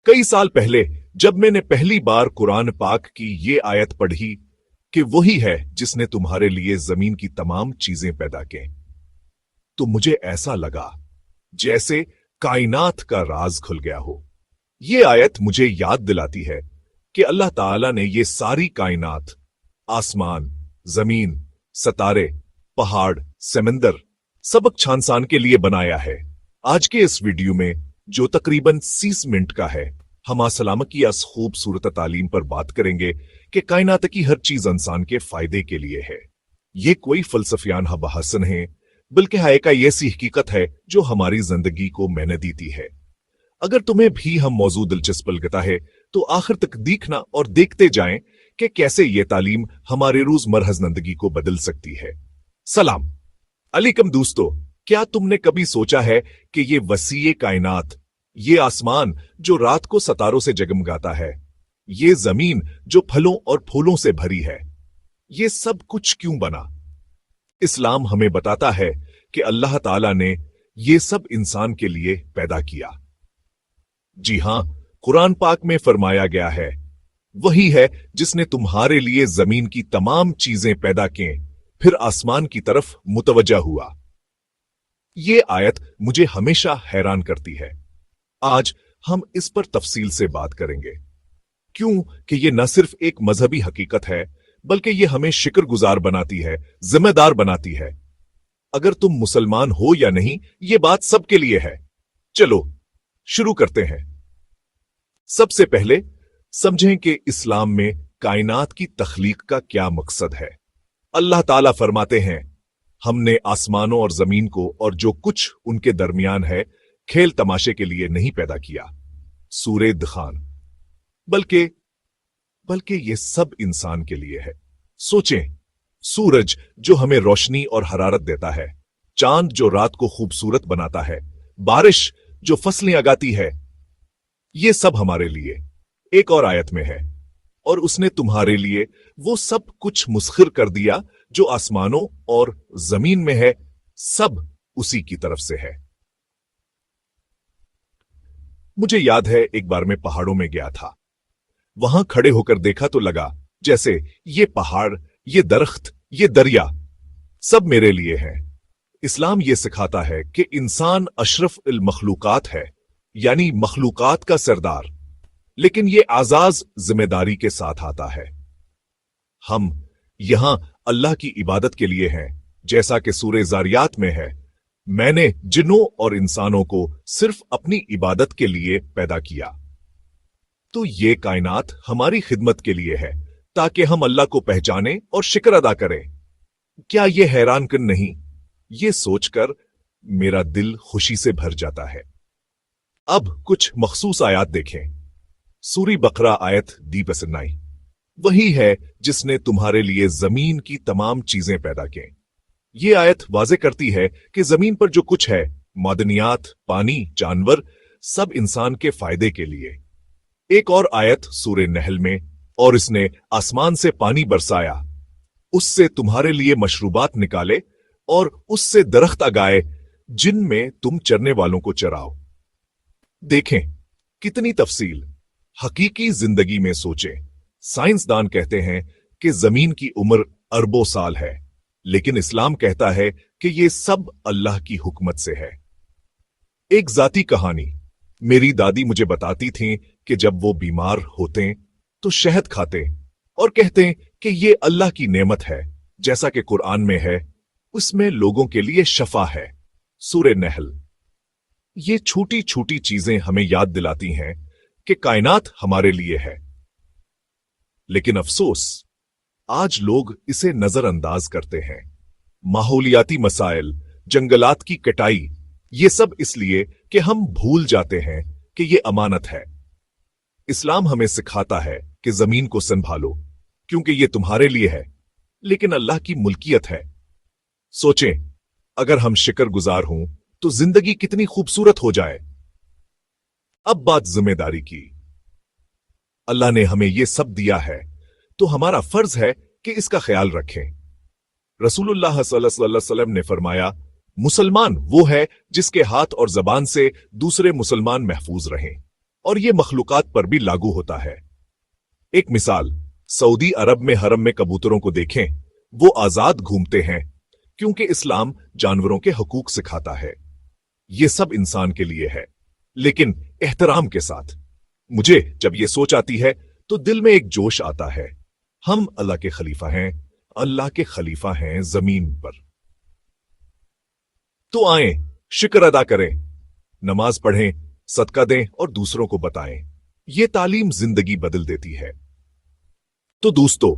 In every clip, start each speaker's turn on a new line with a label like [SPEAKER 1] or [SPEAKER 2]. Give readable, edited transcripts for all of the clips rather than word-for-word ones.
[SPEAKER 1] कई साल पहले जब मैंने पहली बार कुरान पाक की ये आयत पढ़ी कि वही है जिसने तुम्हारे लिए जमीन की तमाम चीजें पैदा की, तो मुझे ऐसा लगा जैसे कायनात का राज खुल गया हो। ये आयत मुझे याद दिलाती है कि अल्लाह ताला ने ये सारी कायनात, आसमान, जमीन, सितारे, पहाड़, समंदर, सबक छानसान के लिए बनाया है। आज के इस वीडियो में जो तकरीबन 30 मिनट का है, हम आसलाम की इस खूबसूरत तालीम पर बात करेंगे कि कायनात की हर चीज इंसान के फायदे के लिए है। ये कोई फलसफियाना बहस नहीं है, बल्कि है एक ऐसी हकीकत है जो हमारी जिंदगी को मैंने देती है। अगर तुम्हें भी हम मौजू दिलचस्प लगता है तो आखिर तक देखना और देखते जाएं कि कैसे ये तालीम हमारे रोजमर्रा जिंदगी को बदल सकती है। सलाम अलैकुम दोस्तों, क्या तुमने कभी सोचा है कि ये वसीए कायनात, ये आसमान जो रात को सितारों से जगमगाता है, ये जमीन जो फलों और फूलों से भरी है, ये सब कुछ क्यों बना? इस्लाम हमें बताता है कि अल्लाह ताला ने ये सब इंसान के लिए पैदा किया। जी हां, कुरान पाक में फरमाया गया है, वही है जिसने तुम्हारे लिए जमीन की तमाम चीजें पैदा की, फिर आसमान की तरफ मुतवज्जा हुआ। ये आयत मुझे हमेशा हैरान करती है। आज हम इस पर तफसील से बात करेंगे, क्यों कि ये न सिर्फ एक मजहबी हकीकत है, बल्कि ये हमें शुक्रगुजार बनाती है, जिम्मेदार बनाती है। अगर तुम मुसलमान हो या नहीं, ये बात सबके लिए है। चलो शुरू करते हैं। सबसे पहले समझें कि इस्लाम में कायनात की तख्लीक का क्या मकसद है। अल्लाह ताला फरमाते हैं, हमने आसमानों और जमीन को और जो कुछ उनके दरमियान है खेल तमाशे के लिए नहीं पैदा किया। सूरे दुखान। बल्कि ये सब इंसान के लिए है। सोचें, सूरज जो हमें रोशनी और हरारत देता है, चांद जो रात को खूबसूरत बनाता है, बारिश जो फसलें उगाती है, ये सब हमारे लिए। एक और आयत में है, और उसने तुम्हारे लिए वो सब कुछ मुस्खिर कर दिया जो आसमानों और जमीन में है, सब उसी की तरफ से है। मुझे याद है एक बार मैं पहाड़ों में गया था। वहां खड़े होकर देखा तो लगा जैसे ये पहाड़, ये दरख्त, ये दरिया सब मेरे लिए हैं। इस्लाम ये सिखाता है कि इंसान अशरफ अल मखलूकात है, यानी मखलूकात का सरदार, लेकिन ये आजाज जिम्मेदारी के साथ आता है। हम यहां अल्लाह की इबादत के लिए हैं, जैसा कि सूरे ज़ारियात में है, मैंने जिन्नों और इंसानों को सिर्फ अपनी इबादत के लिए पैदा किया। तो ये कायनात हमारी खिदमत के लिए है, ताकि हम अल्लाह को पहचानें और शुक्र अदा करें। क्या यह हैरान कन नहीं? ये सोचकर मेरा दिल खुशी से भर जाता है। अब कुछ मखसूस आयत देखें। सूरी बकरा आयत दी वही है जिसने तुम्हारे लिए जमीन की तमाम चीजें पैदा की। ये आयत वाजे करती है कि जमीन पर जो कुछ है, मादनियात, पानी, जानवर, सब इंसान के फायदे के लिए। एक और आयत सूरे नहल में, और इसने आसमान से पानी बरसाया, उससे तुम्हारे लिए मशरूबात निकाले और उससे दरख्त उगाए जिनमें तुम चरने वालों को चराओ। देखें कितनी तफसील। हकीकी जिंदगी में सोचें, साइंसदान कहते हैं कि जमीन की उम्र अरबों साल है, लेकिन इस्लाम कहता है कि यह सब अल्लाह की हुकमत से है। एक जाती कहानी, मेरी दादी मुझे बताती थी कि जब वो बीमार होते तो शहद खाते और कहते कि ये अल्लाह की नेमत है, जैसा कि कुरान में है, उसमें लोगों के लिए शफा है। सूरे नहल। ये छोटी छोटी चीजें हमें याद दिलाती हैं कि कायनात हमारे लिए है, लेकिन अफसोस आज लोग इसे नजरअंदाज करते हैं। माहौलियाती मसाइल, जंगलात की कटाई, ये सब इसलिए कि हम भूल जाते हैं कि ये अमानत है। इस्लाम हमें सिखाता है कि जमीन को संभालो, क्योंकि ये तुम्हारे लिए है, लेकिन अल्लाह की मुल्कियत है। सोचें, अगर हम शुक्रगुजार हों तो जिंदगी कितनी खूबसूरत हो जाए। अब बात जिम्मेदारी की। अल्लाह ने हमें यह सब दिया है, तो हमारा फर्ज है कि इसका ख्याल रखें। रसूलुल्लाह सल्लल्लाहु अलैहि वसल्लम ने फरमाया, मुसलमान वो है जिसके हाथ और जबान से दूसरे मुसलमान महफूज रहें, और ये मखलूकात पर भी लागू होता है। एक मिसाल, सऊदी अरब में हरम में कबूतरों को देखें, वो आजाद घूमते हैं क्योंकि इस्लाम जानवरों के हकूक सिखाता है। ये सब इंसान के लिए है, लेकिन एहतराम के साथ। मुझे जब ये सोच आती है तो दिल में एक जोश आता है। हम अल्लाह के खलीफा हैं, अल्लाह के खलीफा हैं जमीन पर। तो आएं, शुक्र अदा करें, नमाज पढ़ें, सदका दें और दूसरों को बताएं। ये तालीम जिंदगी बदल देती है। तो दोस्तों,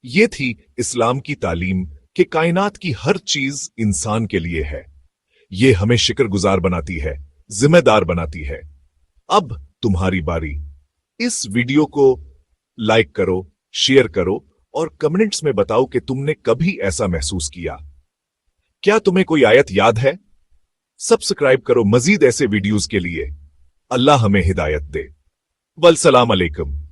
[SPEAKER 1] ये थी इस्लाम की तालीम कि कायनात की हर चीज इंसान के लिए है। ये हमें शुक्रगुजार बनाती है, जिम्मेदार बनाती है। अब तुम्हारी बारी। इस वीडियो को लाइक करो, शेयर करो और कमेंट्स में बताओ कि तुमने कभी ऐसा महसूस किया। क्या तुम्हें कोई आयत याद है? सब्सक्राइब करो मजीद ऐसे वीडियोस के लिए। अल्लाह हमें हिदायत दे। वल सलाम अलैकुम।